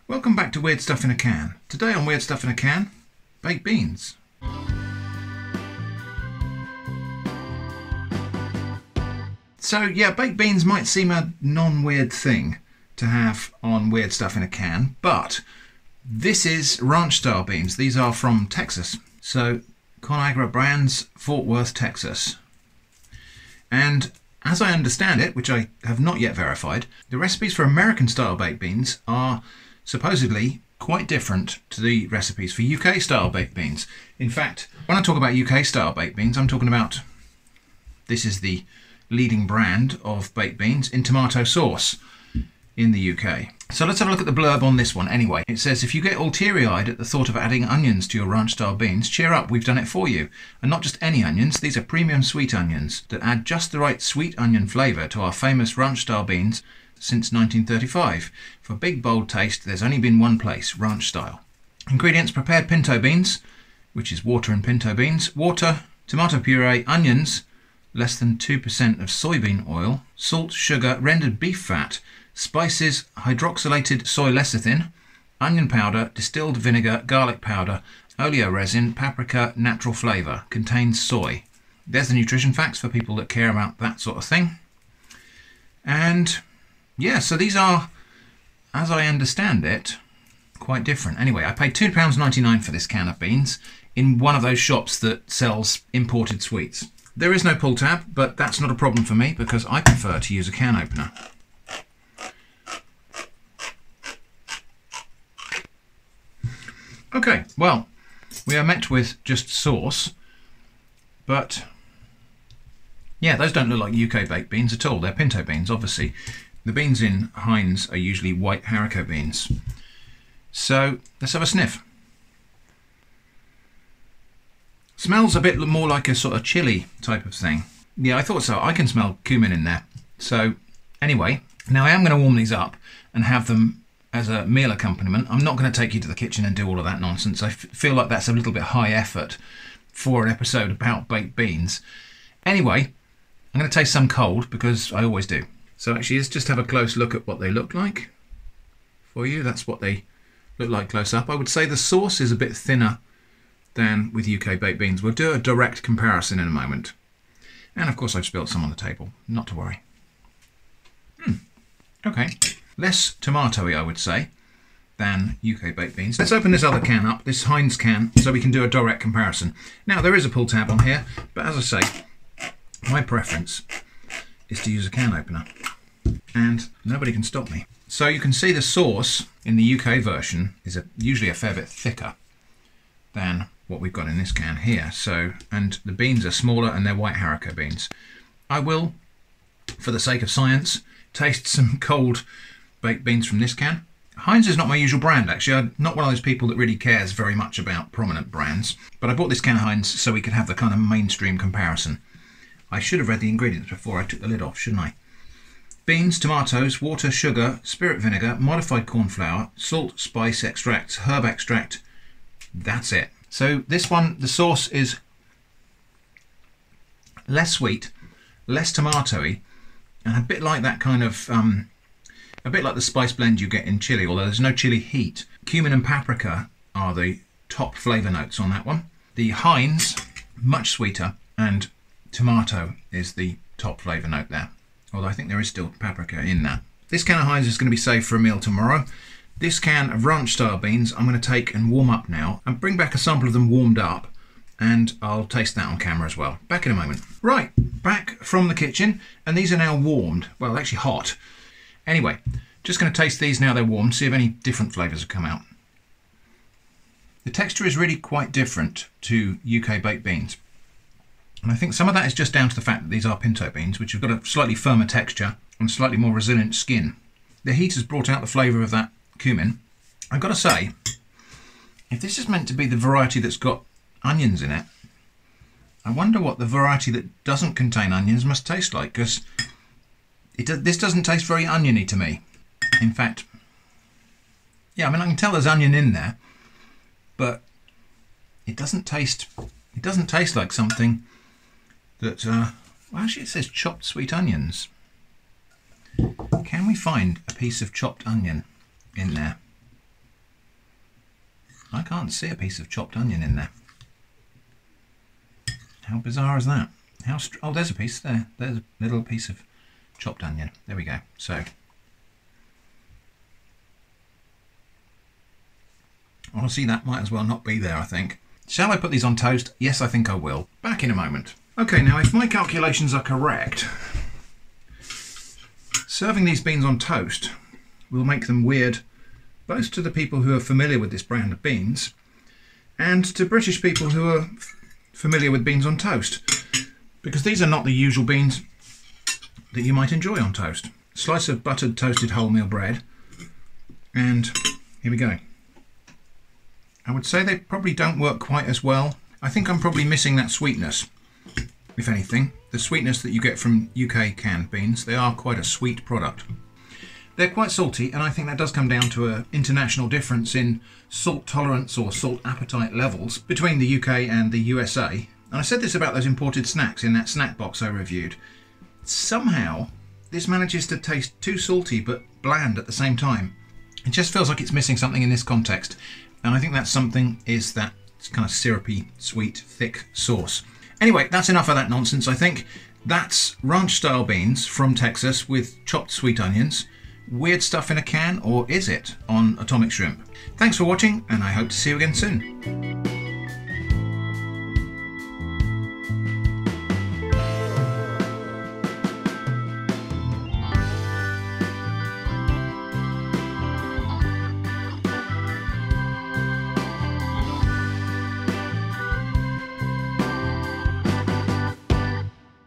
Welcome back to Weird Stuff in a Can. Today on Weird Stuff in a Can, baked beans. So yeah, baked beans might seem a non-weird thing to have on Weird Stuff in a Can, but this is ranch style beans. These are from Texas. So Conagra Brands, Fort Worth, Texas. And as I understand it, which I have not yet verified, the recipes for American style baked beans are supposedly quite different to the recipes for UK style baked beans. In fact, when I talk about UK style baked beans, I'm talking about, this is the leading brand of baked beans in tomato sauce in the UK. So let's have a look at the blurb on this one anyway. It says, if you get all teary-eyed at the thought of adding onions to your ranch style beans, cheer up, we've done it for you. And not just any onions, these are premium sweet onions that add just the right sweet onion flavour to our famous ranch style beans since 1935. For big bold taste, there's only been one place, ranch style. Ingredients: prepared pinto beans, which is water and pinto beans, water, tomato puree, onions, less than 2% of soybean oil, salt, sugar, rendered beef fat, spices, hydroxylated soy lecithin, onion powder, distilled vinegar, garlic powder, oleoresin, paprika, natural flavour. Contains soy. There's the nutrition facts for people that care about that sort of thing. And yeah, so these are, as I understand it, quite different. Anyway, I paid £2.99 for this can of beans in one of those shops that sells imported sweets. There is no pull tab, but that's not a problem for me because I prefer to use a can opener. Okay, well, we are met with just sauce, but yeah, those don't look like UK baked beans at all. They're pinto beans, obviously. The beans in Heinz are usually white haricot beans. So let's have a sniff. Smells a bit more like a sort of chili type of thing. Yeah, I thought so. I can smell cumin in there. So anyway, now I am going to warm these up and have them as a meal accompaniment. I'm not going to take you to the kitchen and do all of that nonsense. I feel like that's a little bit high effort for an episode about baked beans. Anyway, I'm going to taste some cold because I always do. So actually, let's just have a close look at what they look like for you. That's what they look like close up. I would say the sauce is a bit thinner than with UK baked beans. We'll do a direct comparison in a moment. And of course I've spilled some on the table, not to worry. Okay, less tomatoey I would say than UK baked beans. Let's open this other can up, this Heinz can, so we can do a direct comparison. Now there is a pull tab on here, but as I say, my preference is to use a can opener. And nobody can stop me. So you can see the sauce in the UK version is usually a fair bit thicker than what we've got in this can here. So, and the beans are smaller and they're white haricot beans. I will, for the sake of science, taste some cold baked beans from this can. Heinz is not my usual brand actually. I'm not one of those people that really cares very much about prominent brands, but I bought this can of Heinz so we could have the kind of mainstream comparison. I should have read the ingredients before I took the lid off, shouldn't I? Beans, tomatoes, water, sugar, spirit vinegar, modified corn flour, salt, spice extracts, herb extract. That's it. So this one, the sauce is less sweet, less tomatoey, and a bit like that kind of, a bit like the spice blend you get in chili, although there's no chili heat. Cumin and paprika are the top flavour notes on that one. The Heinz, much sweeter, and tomato is the top flavour note there. Although I think there is still paprika in that. This can of Heinz is going to be saved for a meal tomorrow. This can of ranch style beans I'm going to take and warm up now and bring back a sample of them warmed up, and I'll taste that on camera as well. Back in a moment. Right, back from the kitchen, and these are now warmed. Well, actually hot. Anyway, just going to taste these now they're warmed, see if any different flavours have come out. The texture is really quite different to UK baked beans. And I think some of that is just down to the fact that these are pinto beans, which have got a slightly firmer texture and slightly more resilient skin. The heat has brought out the flavour of that cumin. I've got to say, if this is meant to be the variety that's got onions in it, I wonder what the variety that doesn't contain onions must taste like, because this doesn't taste very oniony to me. In fact, yeah, I mean I can tell there's onion in there, but it doesn't taste like something that, well actually it says chopped sweet onions. Can we find a piece of chopped onion in there? I can't see a piece of chopped onion in there. How bizarre is that? Oh, there's a piece there. There's a little piece of chopped onion. There we go. So, honestly, that might as well not be there, I think. Shall I put these on toast? Yes, I think I will. Back in a moment. Okay, now if my calculations are correct, serving these beans on toast will make them weird both to the people who are familiar with this brand of beans and to British people who are familiar with beans on toast, because these are not the usual beans that you might enjoy on toast. Slice of buttered toasted wholemeal bread, and here we go. I would say they probably don't work quite as well. I think I'm probably missing that sweetness, if anything. The sweetness that you get from UK canned beans. They are quite a sweet product. They're quite salty, and I think that does come down to an international difference in salt tolerance or salt appetite levels between the UK and the USA. And I said this about those imported snacks in that snack box I reviewed. Somehow, this manages to taste too salty but bland at the same time. It just feels like it's missing something in this context. And I think that something is that kind of syrupy, sweet, thick sauce. Anyway, that's enough of that nonsense, I think. That's ranch-style beans from Texas with chopped sweet onions. Weird stuff in a can, or is it, on Atomic Shrimp? Thanks for watching, and I hope to see you again soon.